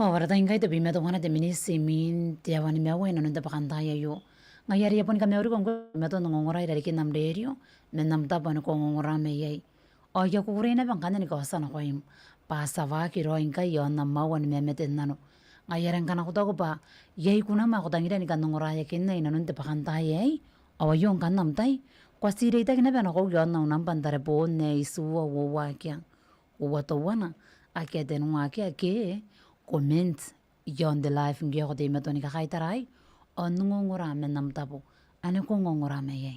Ora ta ingai te bime to wana te minisi min te awani me awen no te pakantaya yo. Ngayari yapon ka meuri kong me to ngongora ira ki nam derio me nam ta pan ko ngongora me yai. O ya ku rena bang kanani ko sana ko im. Pa sa va ki ro ingai yo na mawan me mete nano. Ngayari kana ko to ko pa yai kuna ma ko tangira ni kan ngongora ya kin nei no te pakantaya ai. O yo kan nam tai. Kwa sire ita kina bana ko yo na nam pan tare po ne isu wo wa kya. Wa to wana ake te nunga ke comment yon the life ngi ko te metoni ka kaitarai on ngongora me nam tapo ane ko ngongora me ye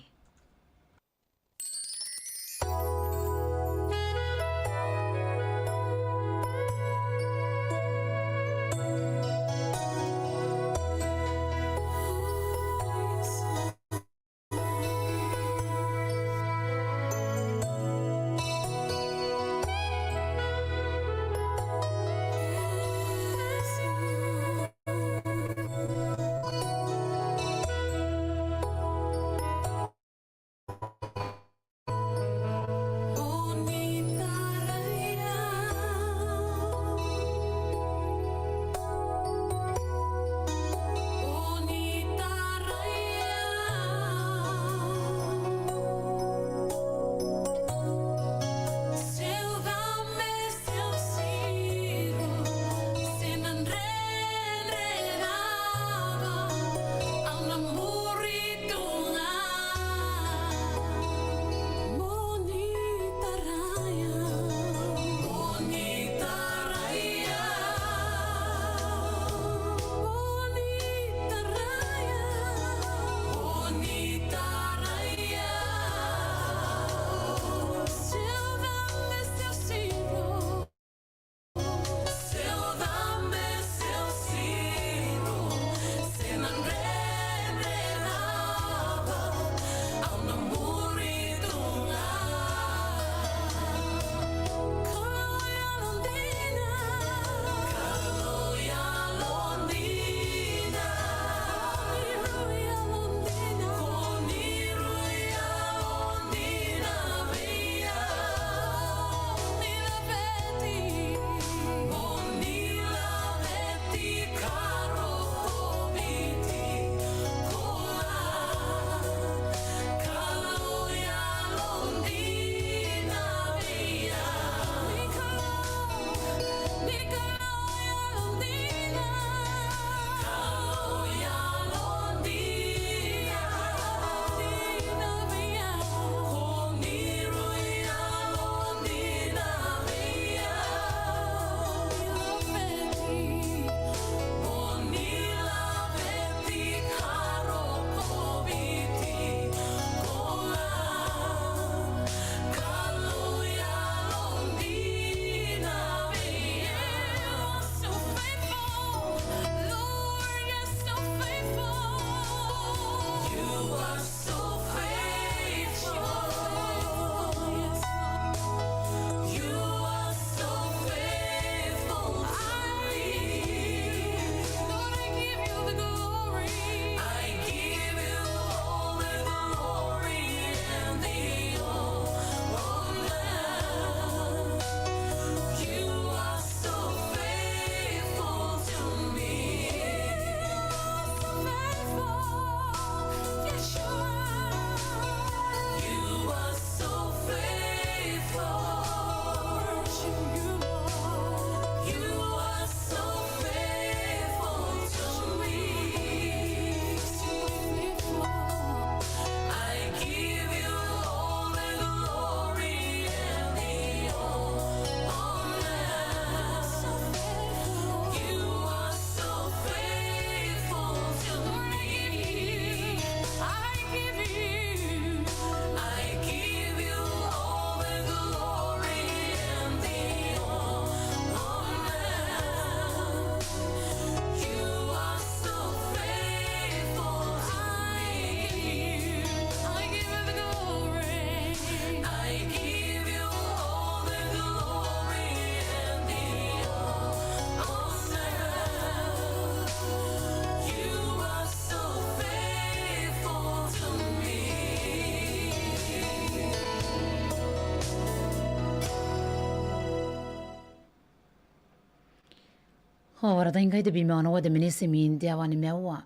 Ora tainga ite bimano wa de minisi min dia wani mewa.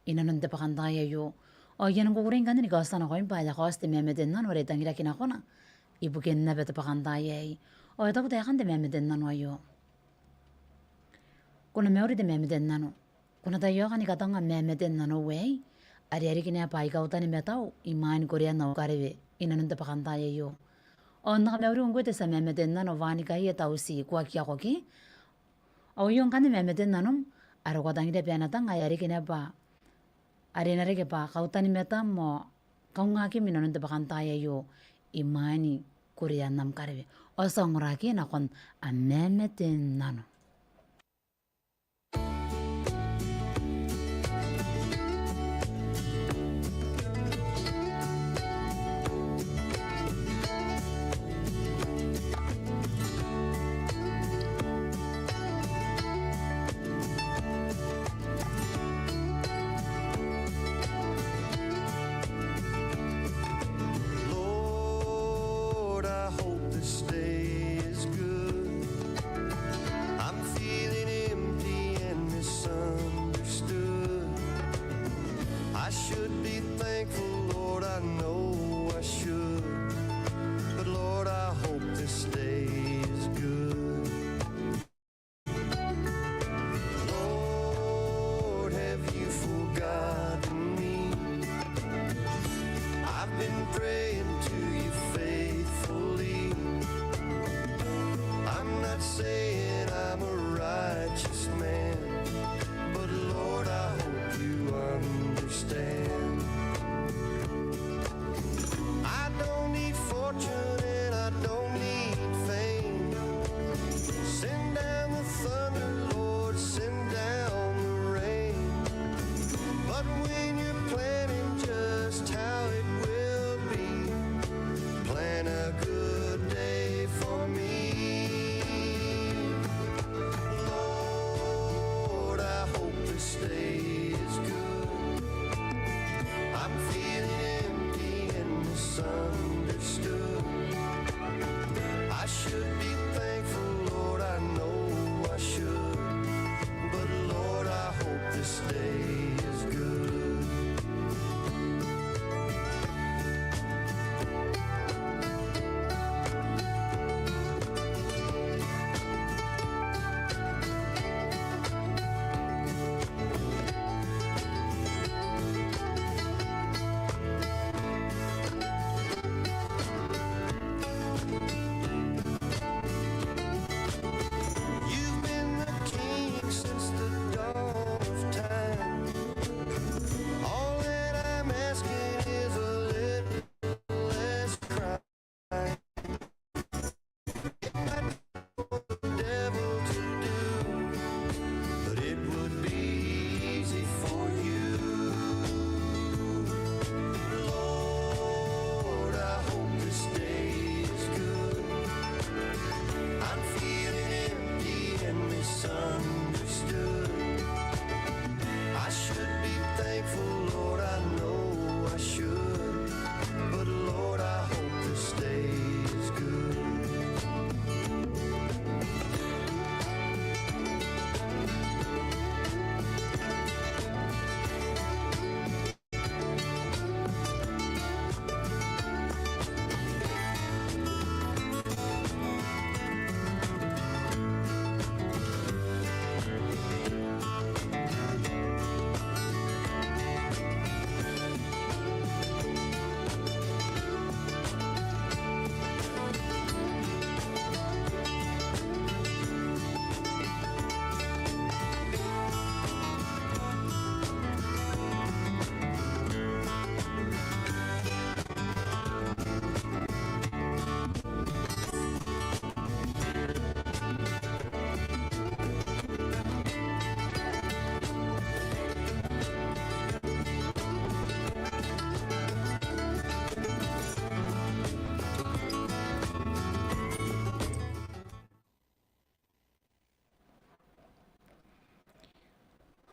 Ina nun de pakandaya yo. O yan ko kuring kan ni kosta na ko impa ya koste me meden nan ore tangira kina kona. Ibu ken na beta pakandaya ai. O ito ko tayakan de me meden nan wayo. Kuna me ore de me meden nano. Kuna tayo kan ni katanga me meden nano wei. Ari kini apa ika utani me tau. Imain korea na ukarebe. Ina nun de pakandaya yo. O naka me ore ungwe te sa me meden nano vani kai tau si kwa kia koki. O yung kan me meden nanom. Aro ko tangira piana tanga ari kini apa. Ari nare ke pa kautani meta mo kaungaki minon te bakantaya yo imani korea nam karebe o songuraki na kon amemeten nano.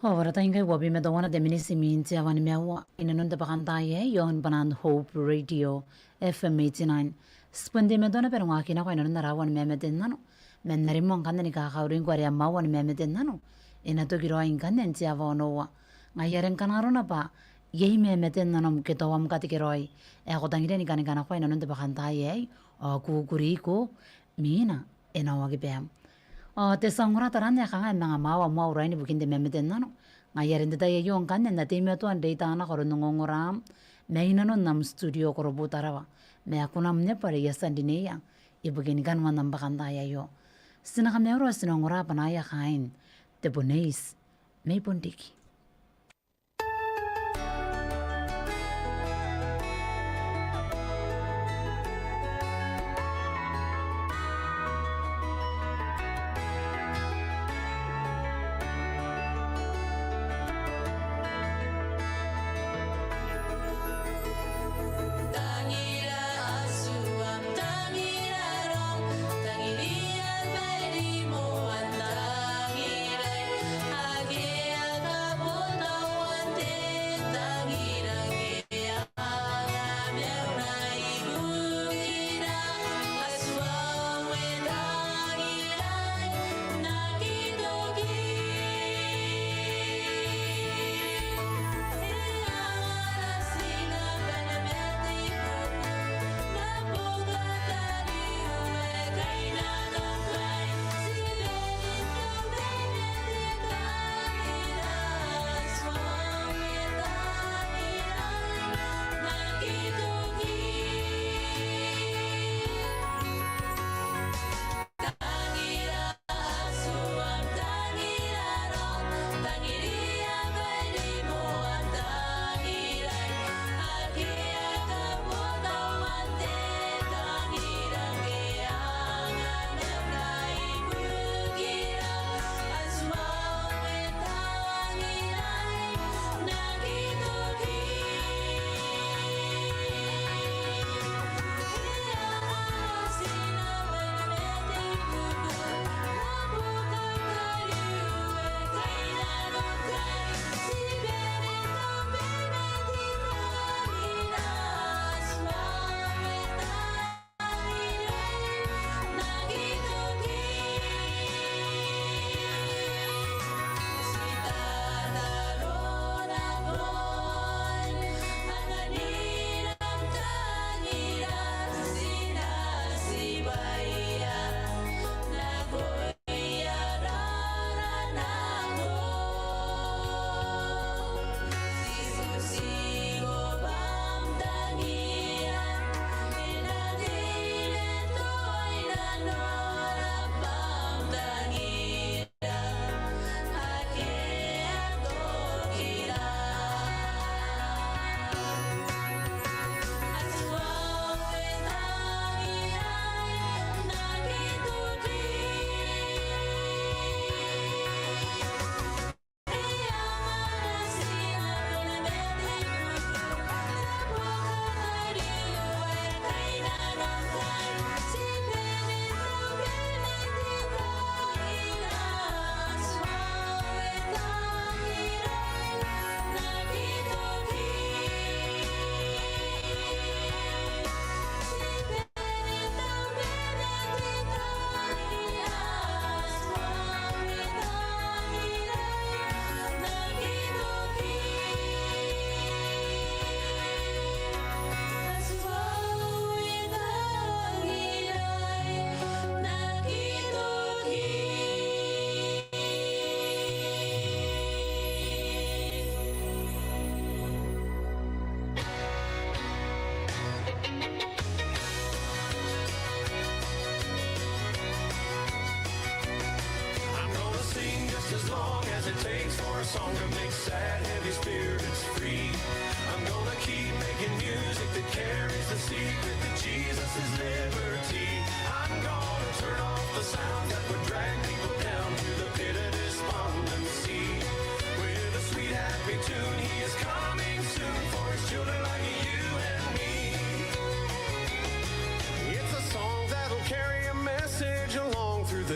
Ora tainga wabi me dawana de minisi min tia wani mewa ina nunda bakantaye yon banan Hope Radio FM 89 spundi me dona pero ngaki na ko ina nunda rawan me me den nano men narimon kanen ka kaurin kwa ria mawan memeten nano ina to kiro in kanen tia vono ngayaren kanarona pa yei memeten nano ke to wam katikiroi ko tangire ni kanen kana kwa ina nonte bakanta ye ku kuriko mina ina wagi pem te sangura taranya kanga mga mawa maura ni bukinde memeten nano ngayaren de tayo yung kanen na timi to ande itana koron ngongoram meina no nam studio koro butarawa me akuna mne pare yasandine ya ibugin kan manam bakanta yo sina kamero sinongora panaya kain te boneis me pondiki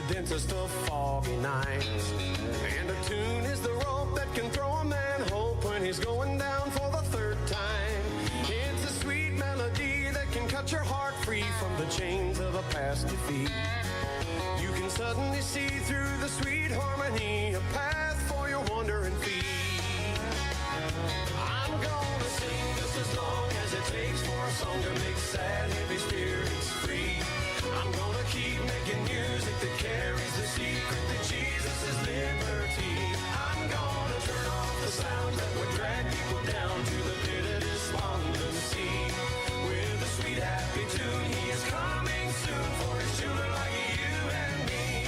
densest of foggy nights. And a tune is the rope that can throw a man hope when he's going down for the third time. It's a sweet melody that can cut your heart free from the chains of a past defeat. You can suddenly see through the sweet harmony a path for your wandering feet. I'm gonna sing just as long as it takes for a song to make sad, heavy spirits free. I'm gonna keep making music that carries the secret that Jesus is liberty. I'm gonna turn off the sounds that would drag people down to the pit of despondency. With a sweet happy tune, he is coming soon for his children like you and me.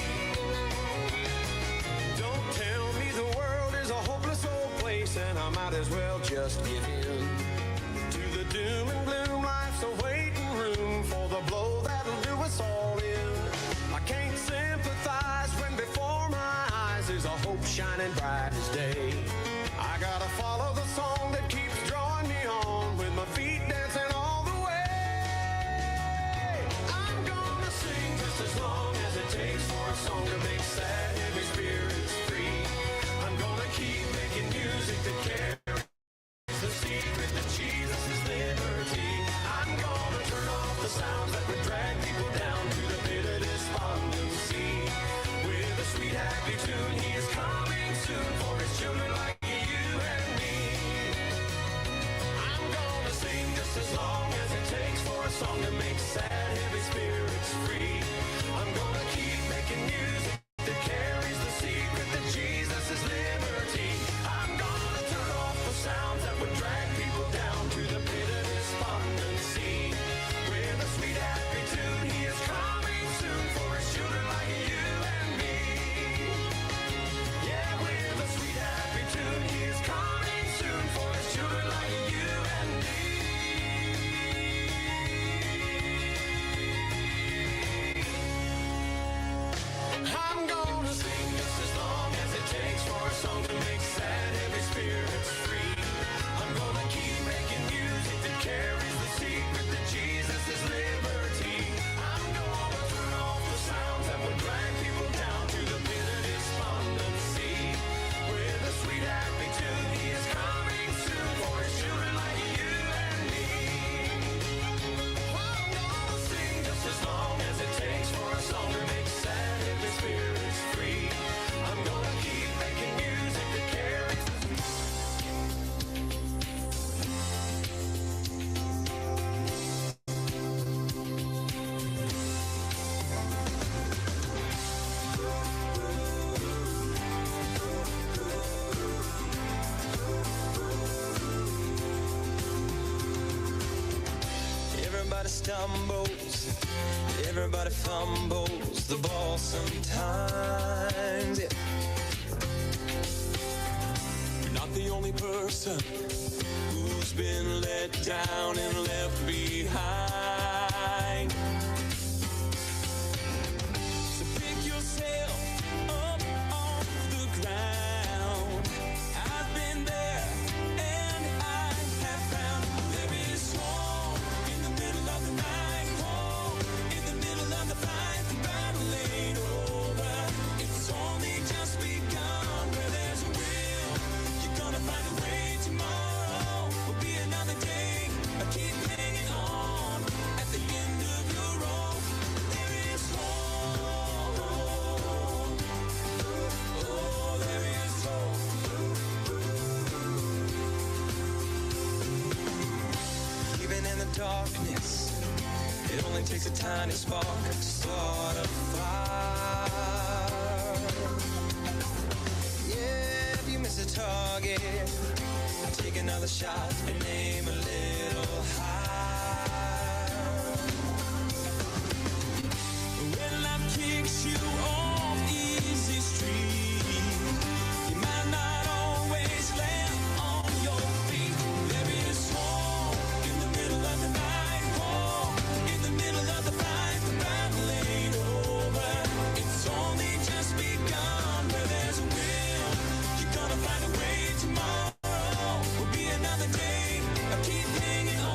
Don't tell me the world is a hopeless old place and I might as well just give in to the doom and gloom. Life's a waiting room for the blow that'll do us all in. I can't sympathize when before my eyes is a hope shining bright as day. I gotta follow the song that keeps drawing me on with my feet dancing all the way. I'm gonna sing just as long as it takes for a song to make sad, heavy spirits free. I'm gonna keep making music that carries the secret that Jesus is liberty. I'm gonna turn off the sounds that would drag people down to the pit of despondency. With a sweet happy tune, he is coming soon for his children like you and me. I'm gonna sing just as long as it takes for a song to make sad, heavy spirits free. I'm gonna keep making music that carries the secret that Jesus is liberty. I'm gonna turn off the sounds that would drag people down to the pit of despondency. With a sweet happy tune, he is coming soon for his children like you and me. Yeah, with a sweet happy tune, he is coming soon for his children like you and me. I'm gonna sing just as long as it takes for a song to make sad, heavy spirits free. I'm gonna keep making music that carries the secret that Jesus is liberty. I'm gonna turn off the sounds that would drag people down to the pit of despondency. With a sweet happy tune, he is coming soon for his children like you and me. I'm gonna sing just as long as it takes for a song to make sad, heavy spirits free. I'm gonna keep making music that carries the Everybody stumbles, everybody fumbles the ball sometimes. Yeah. You're not the only person who's been let down and left behind. So pick yourself up off the ground. I've been there and I have found there is hope in the middle of the night. Hope in the middle of the fight. The battle ain't over. It's only just begun. Where there's a will, you're gonna find a way. Tomorrow will be another day. Keep hanging on. At the end of your rope, there is hope. Oh, there is hope. Even in the darkness, it only takes a tiny spark to start a fire. Yeah, if you miss a target, take another shot and aim a little higher. When life kicks you off easy street, you might not always land on your feet. There is hope in the middle of the night. Hope in the middle of the fight. The battle ain't over. It's only just begun. Where there's a will, you're gonna find a way. Tomorrow will be another day. Keep hanging on.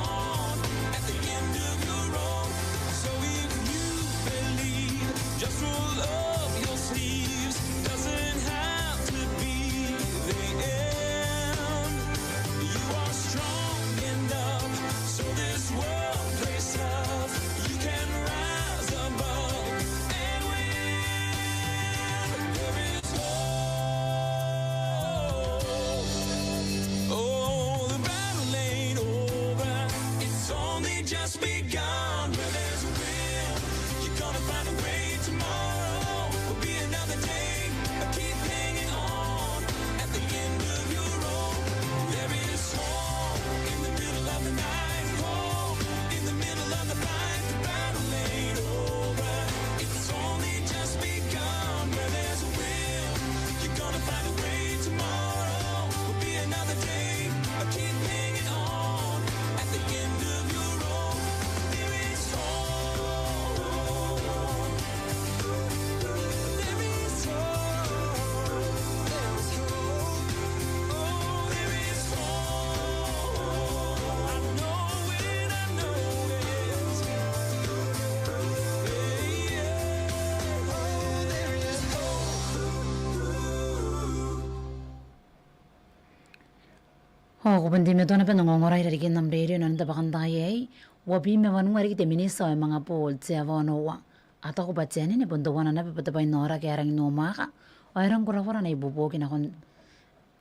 Kundi me to na penongongorai rariki namreri no nda bakandayay. Wabi me wanungari kite minisa ay mga po tse avono wa. Ata ko batseni ne punto wana na pipatapay nora kaya rang inomaka. O erang kurawara na ibubukin akong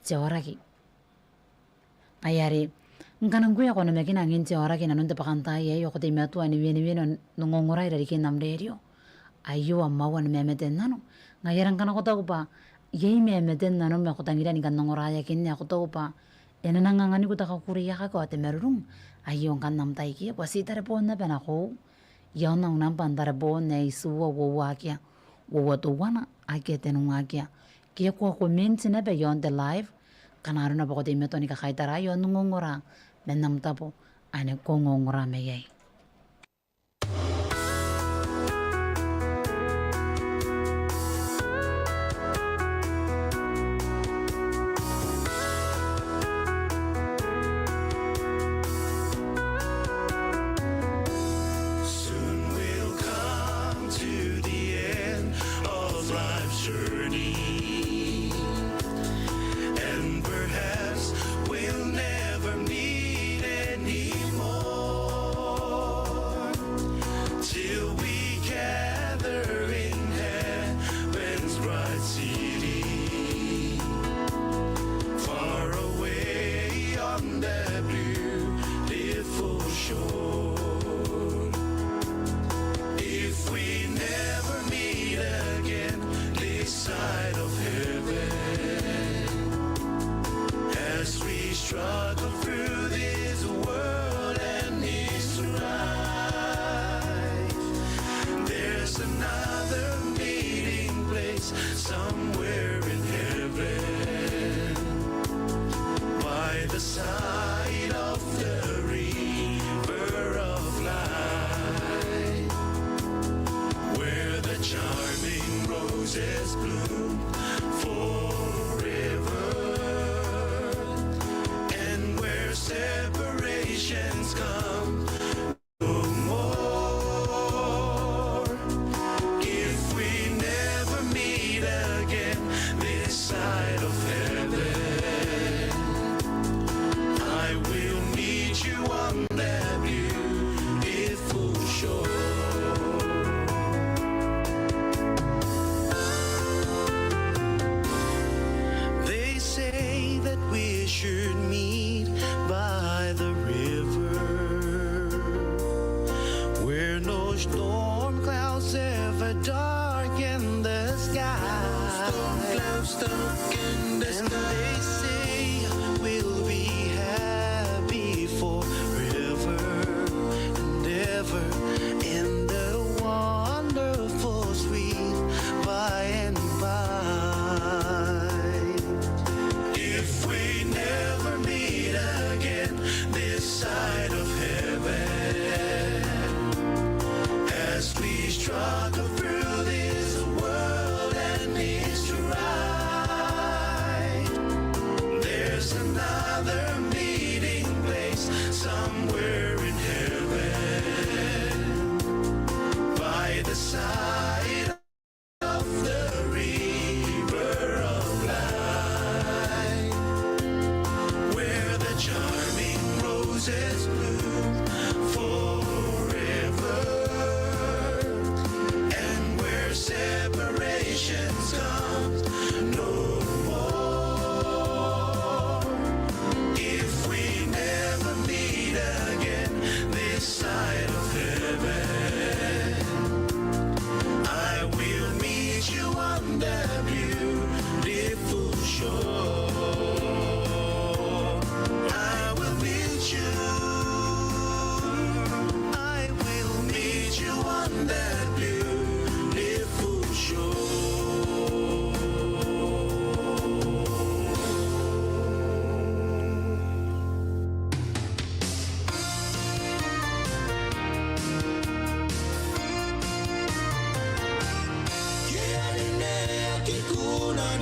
tse oraki. Ayari, nganang kuya ko na mekin angin tse oraki na nunda bakandayay. O kote me atu ani wini nongongorai rariki namreri o. Ayo amawan memeten nano. Ngayarang kana ko tau pa. Yay memeten nano me ako tangira ni kanongoraya kini ako tau pa. Ena nangangani ko takakuriya ka ko ate merurung. Ayong kan nam taiki pasi tarepon na penako. Yaw nang nam pantarepon na isuwa wawakia. Wawatuwana ake tenungakia. Kia ko ako minsi na beyond the life. Kanaro na ba ko timeto ni kakaitara yon nungongora. Menam tapo ane kongongora meyay.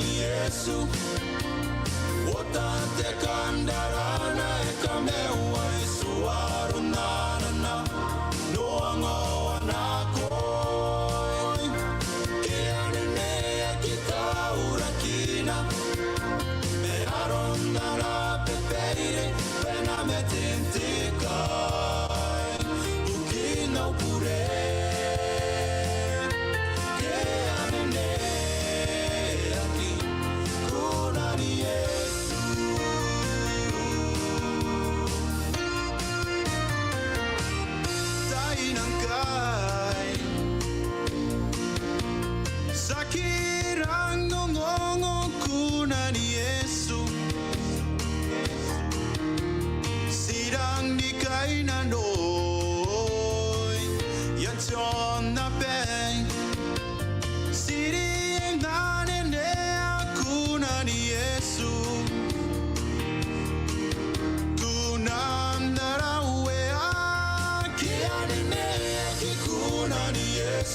Yesu, wotate kandarana ekamewa Yesu arunana noanga wanakoi keanene akikaura kina me arondara pepeire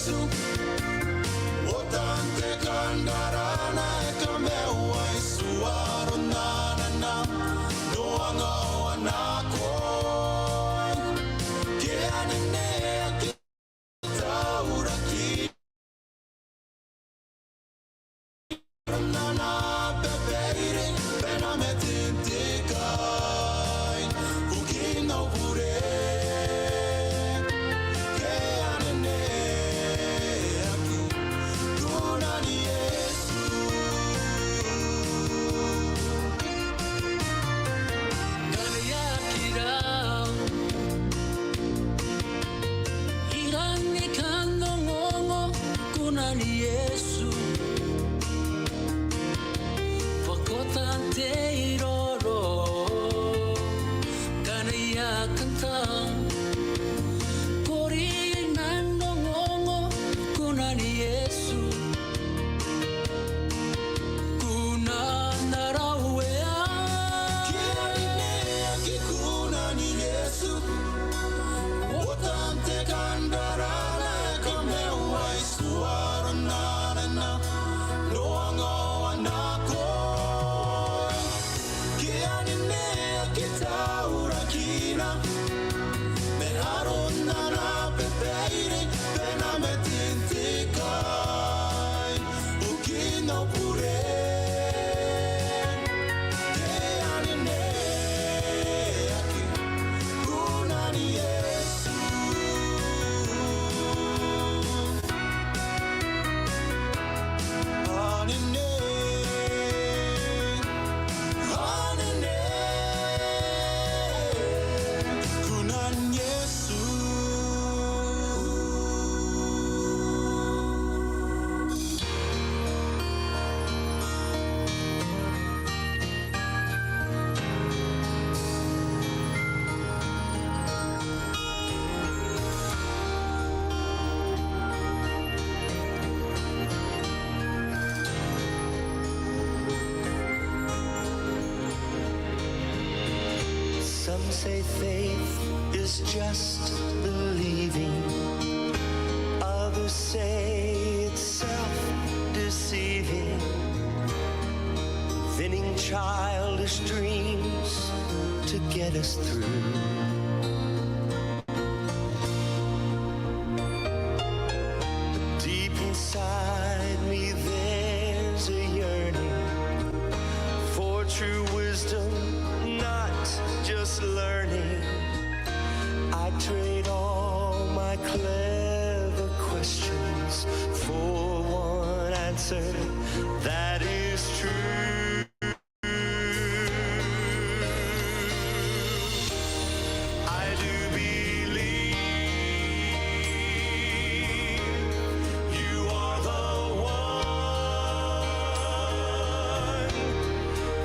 Yesu Otante kandarana ekamewa isuaro nanana Noanga wanako Keanene akitauraki Nana pepeire pena metintikai Ukino pure Keanene aki Tunani Yesu Gaya kirau Irani kando ngongo kunani Yesu Pakotante iroro Gaya kantang Kori nando ngongo kunani Yesu Kunandarawea Keanene aki kunani Yesu Otante kandarana ekamewa isuaro nanana Noanga wanako Keanene akitaurakina Me aronana pepeire pena metintikai Ukino pure Keanene aki kunani Yesu Anene Anene kunani Yesu Some say faith is just believing. Others say it's self-deceiving. Vinning childish dreams to get us through. Deep inside me there's a yearning for true wisdom, not just learning. I trade all my clever questions for one answer that is true. I do believe you are the one,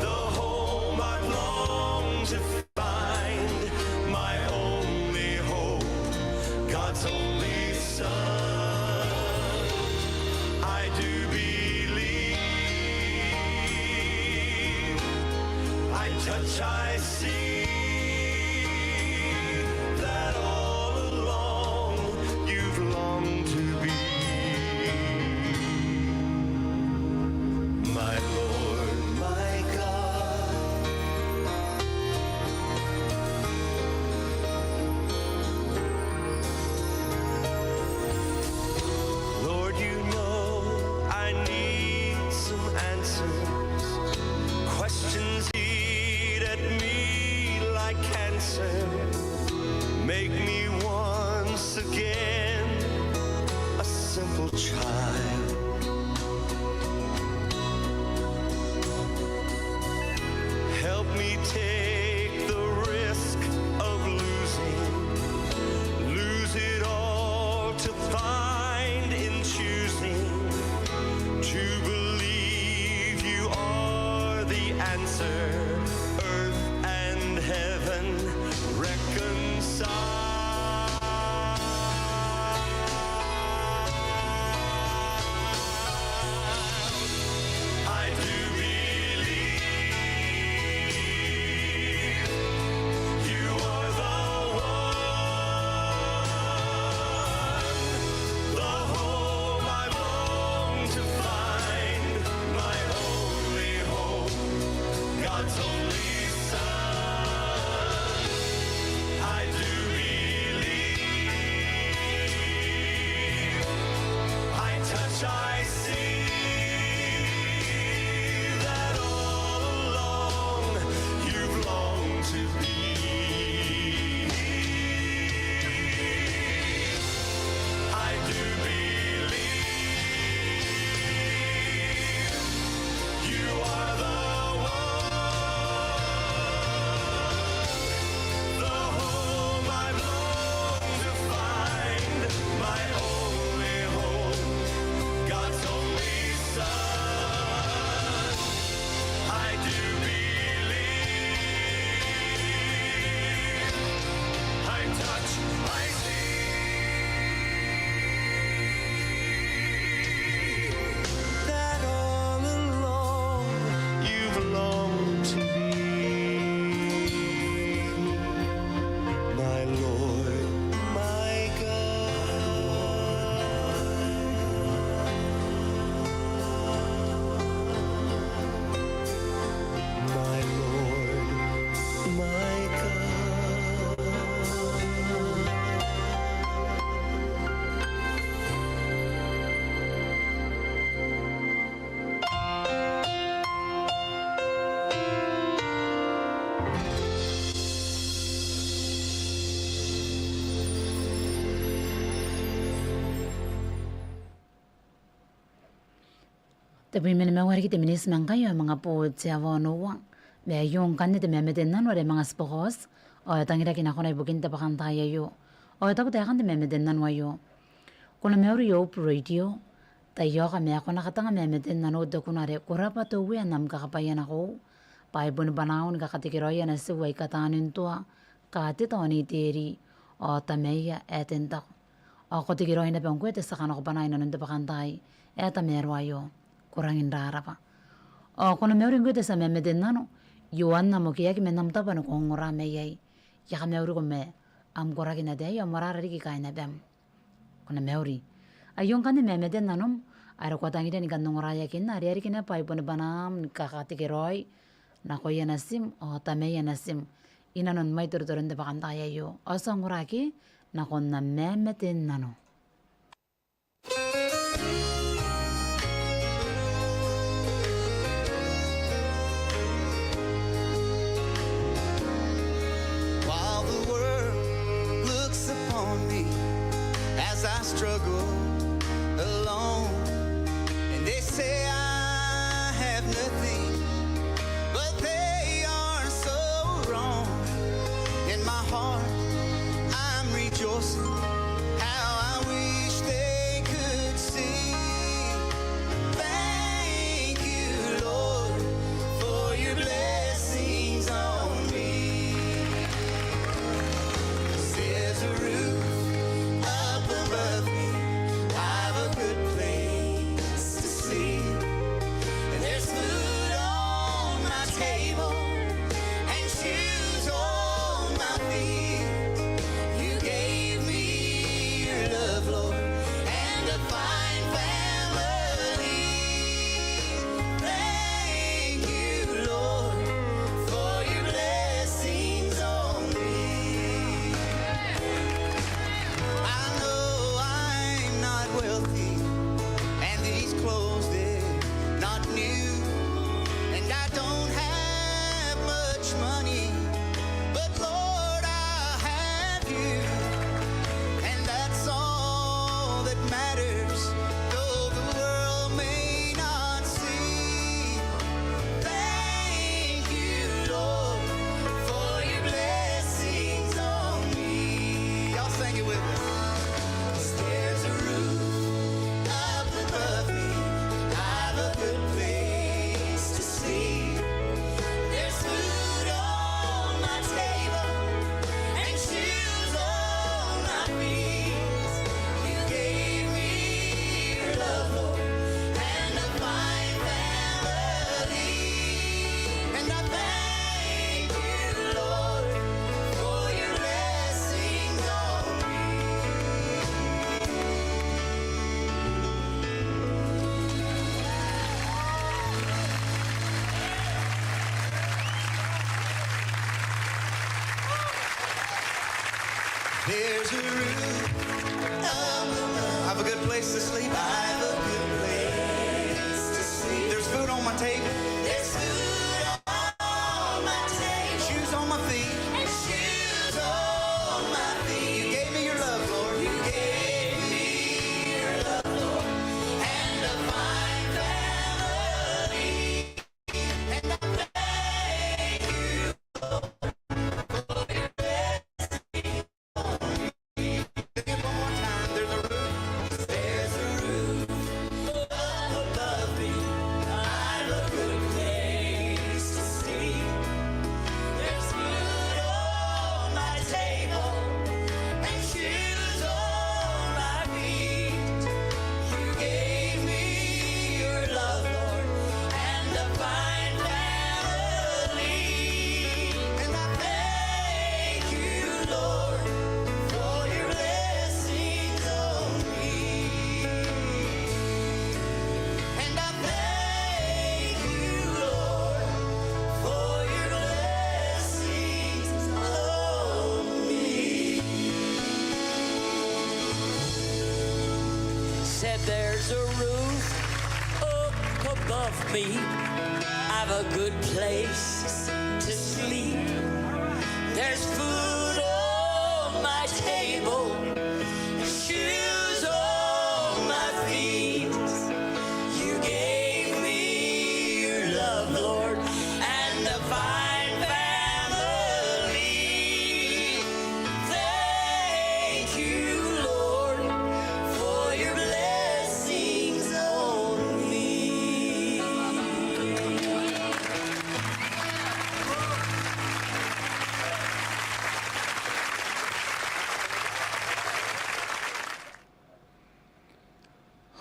the home I've longed to find, my only hope, God's only Son. I do believe, I touch, I see that all along you've longed to be my Lord, my God. Lord, you know I need some answers. Questions eat at me like cancer. Make me once again a simple child. Help me take the risk of lose it all to find in choosing to believe you are the answer, earth and heaven reconcile. I do believe you are the one, the Tapi minimawari kita minis mangkayo mga po siya wanowa. May yung kanita may medenan wala mga spokos. O tangira kinako na ibukin tapakan tayo yo. O tako tayo kanita may medenan wayo. Kuna meuri yo radio. Tayo kami ako nakatanga may medenan o do kunare kurapa to uwi anam kakapayan ako. Paibon banaon kakatikiroya na siway katanin tua. Kati to ni tiri. O tameya etentak. O kotikiroya na pangkwete sa kanako banayin na nundapakan tayo. Eta merwayo. Kurangin rara pa. O kuna meuri ngwete sa may medenan o. Yuan na mo kaya kime namtapa no kung ngurame yay. Yaka meuri ko me. Am kuraki na deyo mararari ki kaya na bem. Kuna meuri. Ayong kan me medenan om. Ara kwa tangi ni kan nguraya kin. Ari kina pa ipon banam kakatikiroy. Na ko yan asim. O tame yan asim. Inanon may turuturin de bakantaya yo. O sa nguraki. Na kon na me medenan o. While the world looks upon me as I struggle alone, and they say I have nothing, but they are so wrong. In my heart, I'm rejoicing. How I wish they could see. Thank you, Lord, for your blessings on me. There's a roof up above me. I've a good place to sleep. And there's food on my table and shoes on my feet. You gave me your love, Lord, and a fine family. Thank you, Lord, for your blessings on me. I know I'm not wealthy, and these clothes, they're not new, and I don't have much money, but Lord, I have you, and that's all that matters, though the world may not see. Thank you, Lord, for your blessings on me. Y'all sing it with me. There's a roof up above me. I've a good place to sleep. There's food on my table and shoes on my feet. You gave me your love, Lord, and a fine family. And I thank you, Lord, for your blessings on me. There's a roof up above. I've a good place to sleep. I've a good place to sleep. There's food on my table. There's food on my table. Shoes on my feet. And shoes on my feet. You gave me your love, Lord. You gave me your love, Lord. And a fine family. And I thank you for your blessings on me. Sing it one more time. There's a roof. There's a roof up above me. I've a good place to sleep. There's food on my table and shoes on my feet. You gave me your love, Lord, and a fine family. And I thank you, Lord, for your blessings on me. And I thank you, Lord, for your blessings on me. Said there's a roof up above me. I've a good place to sleep. There's food on my table, shoes on my feet. You gave me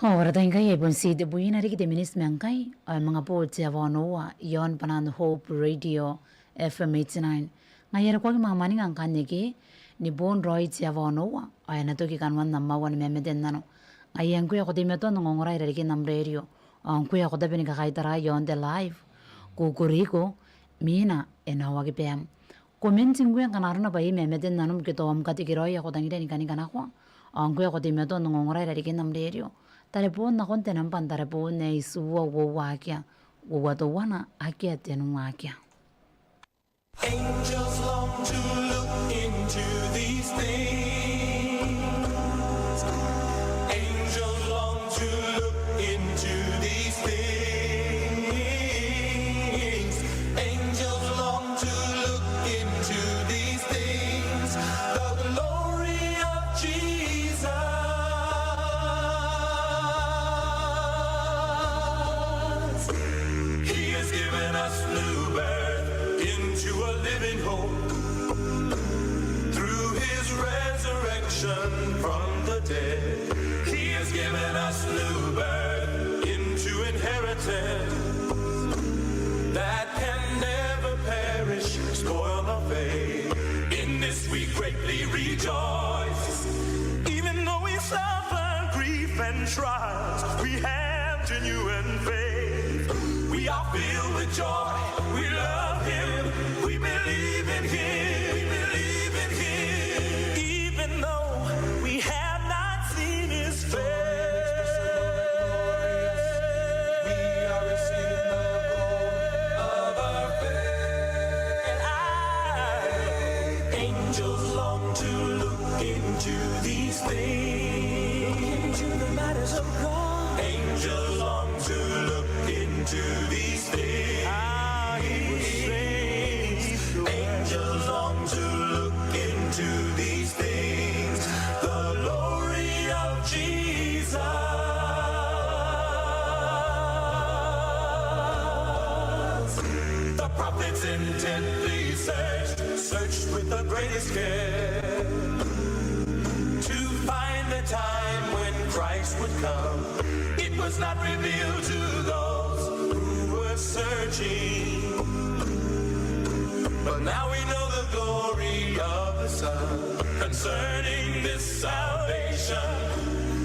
Ora tayo kay ibon si de buina ri de minis mangkay ay mga po siya vonoa yon panan Hope Radio FM 89 ngayar ko mga maning ang kanyegi ni bon roy siya vonoa ay nato ki kanwan namawan memeden nano ayan ko ako de meto ngongoray ri ki nam radio ang kuya ko dabi ni kakay tara yon de live kukuriko mina enawa ki pem commenting ko yang kanarona ba memeden nanum kito am katikiroy ako dangi ni kanina ko ang kuya ko de meto ngongoray ri ki nam radio Tarepon na konten ang pantarepon na isuwa wawakya. Uwatawana akya tenumakya. Angels long to look into these things. Angels long to look into these things. Angels long to look into these things. The glory of Jesus. He has given us new birth into a living hope through his resurrection from the dead. He has given us new birth into inheritance that can never perish, spoil or fade. In this we greatly rejoice. Even though we suffer grief and trials, we have genuine faith. We are filled with joy. We love him. We believe in him. We believe in him. Even though we have not seen his face. We are receiving the gold of our faith. And angels long to look into these things. Look into the matters of God. Angels long to look into these things. Angels long to look into these things. The glory of Jesus. The prophets intently searched with the greatest care to find the time when Christ would come. It was not revealed to those who were searching, but now we know the glory of the Son concerning this salvation,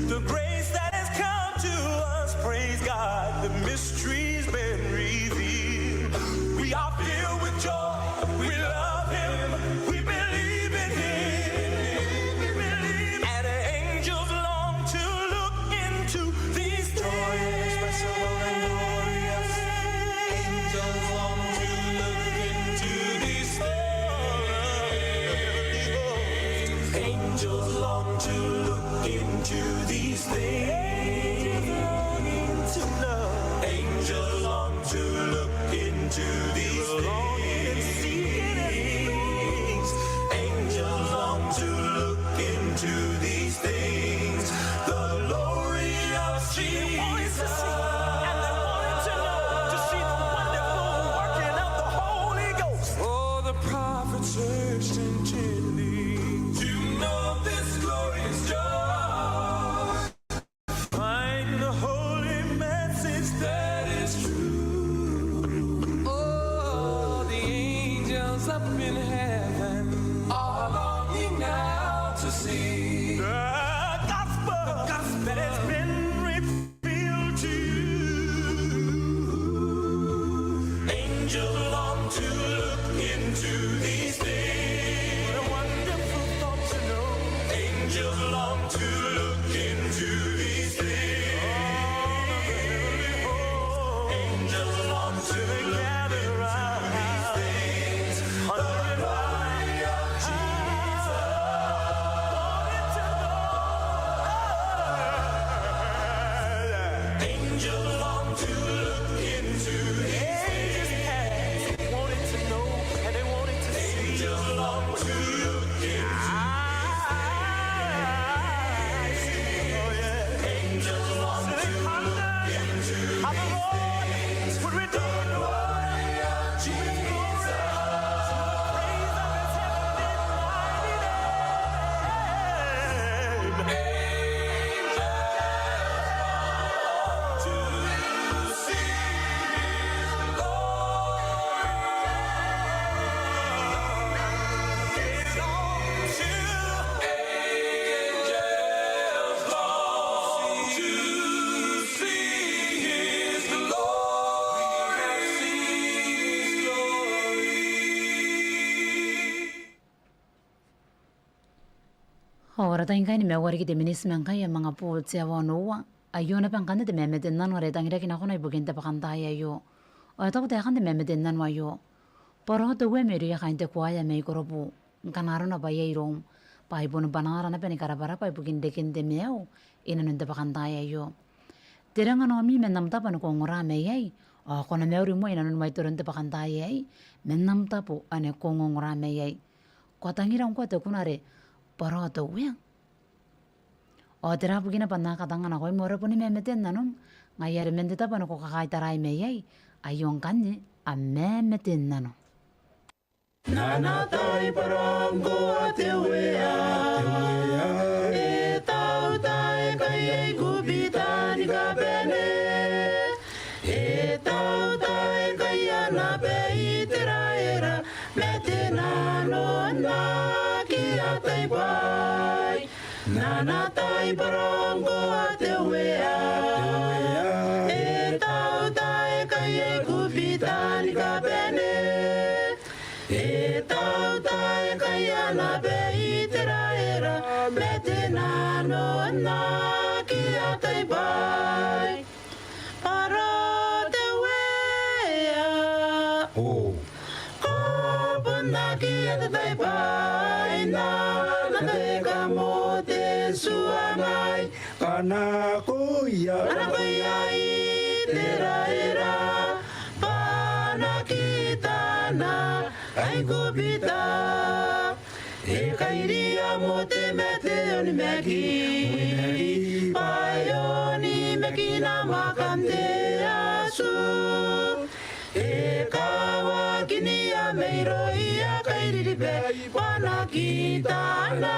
the grace that has come to us. Praise God, the mystery's been revealed. We are filled with joy. We love him. We believe in him. We believe. And angels long to look into these things. Inexpressible and glorious. Angels long to look into these things. Angels long to look into these things. Angels long to look into these things. Angels long to look into these things. The glory of Jesus. And they wanted to know, to see the wonderful working of the Holy Ghost. Oh, the prophet searched intently to know this glorious joy. Find the holy message that is true. Oh, the angels up in heaven are longing now to see the gospel that has been revealed to you. Angels long to look into these things. What a wonderful thought to know. Angels long to look into these things. Angels long to gather around these things. The glory of Jesus. Wanted to know. Angels long to look into these things. Wanted to know and they wanted to see. Angels long to look into these things. Oh yeah. Ora ta inkai ni me wari ki de minis men kai mga po tia wa no wa. Ayo na pang kan de me de nan wa re tang ira kina ko na ibugen ta pakan ta ya yo. O ta ko ta kan de me de nan wa yo. Poro to we me ri ya kan te kwa ya me ko ro kanaro na ba ye rom. Pa ibu no banara na pe ni karabara pa ibugen de ken de meo. Ina nun ta pakan ta ya yo. Tira nga no mi men nam ta pa no ko ngora me yai. O ko na me ri mo ina nun mai turun ta pakan ta yai. Men nam ta po ane ko ngora me yai. Ko tangira ko te kunare. Poro to we. O tira bugina pa nakatanga na ko mo re puni me meten nanong. Ngayari men ta pa no ko kakai tarai me yai. Ayong kanye a me meten nanong. Nana tai parango te wea, e tau tai kai e kubita ni ka bene, e tau tai kai ana pe i te raera, me te nano na ki a tai pai. Nana tai parango te wea, e tau tai kai e kubita ni ka bene, e tau tai kai ana pe i te raera, me te nano na ki a tai pai. Para te wea, ko puna ki a te tai pai, na te ka mo te suangai, kana koia i te raera, pana ki tana, ai kubita e kairia mo te mete oni meki pai oni meki na makante asu e kawa kini a meiro ia kairiri pe pana kitana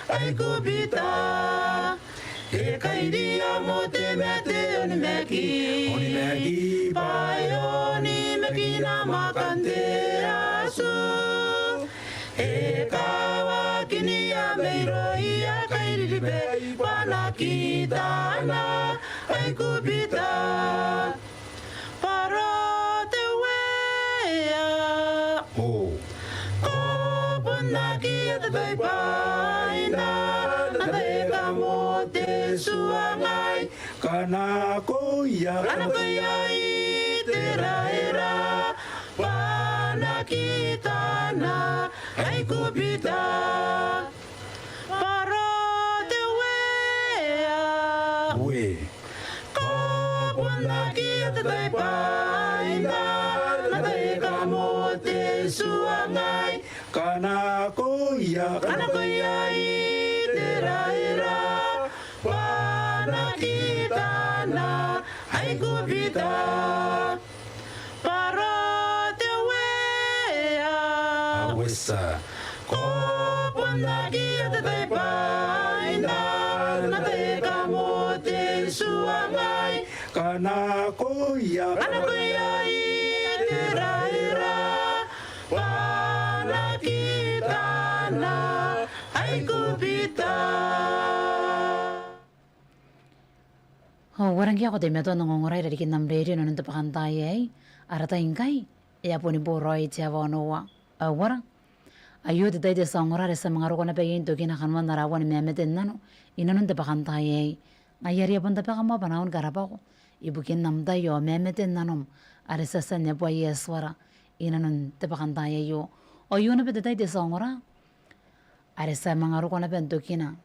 ai kubita e kairia mo te mete oni meki pai oni meki na makante asu e kawa kini a meiro ia kairiri pe pana kitana ai kubita para te wea ko puna ki a te tai pai na te ka mo te suangai kana koia i te raera pana kitana ai kubita para te wea ko puna ki a te tai pai na te ka mo te suangai kana koia i te raera pana kitana ai kubita para te wea ko puna ki a te tai pai na te ka mo te suangai kana koia i te raera pana kitana ai kubita. Ho warangi ako te meto no ngorai ra ki nam re no nta pakantai ai arata inkai e aponi boroi te avono wa awara ayo te dai te sangora re sa mga ro na pe into kina kanwan na rawan me meten nano ina nta pakantai ai ngayari apon ta pa kamo panaun garapa ko ibukin nam da yo me meten nanom are sa sa ne po yeswara ina nta pakantai ai yo o yo na pe dai te sangora are sa mga ro na pe into kina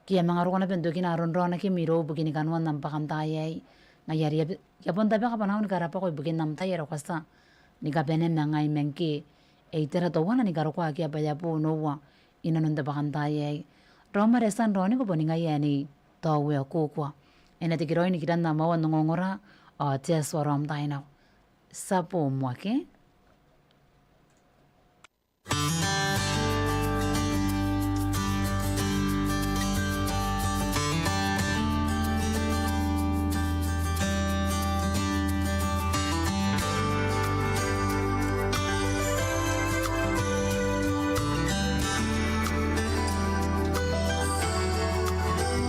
kia mga roko na pento kina ronro na ki miro bugini kanwan nam pakantai ai ngayari ya pon tabe ka panahon karapa ko bugin nam tai ro kasta ni ka pene mengai menki e tera to wana ni garoko aki apa ya po no wa ina non ta pakantai ai roma resan roni ko boninga ya ni to we ko kwa ena te kiroi ni kiran na mawa ngongora a te swaram tai na sapo mo ke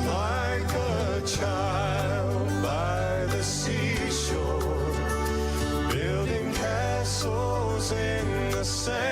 Like a child by the seashore, building castles in the sand.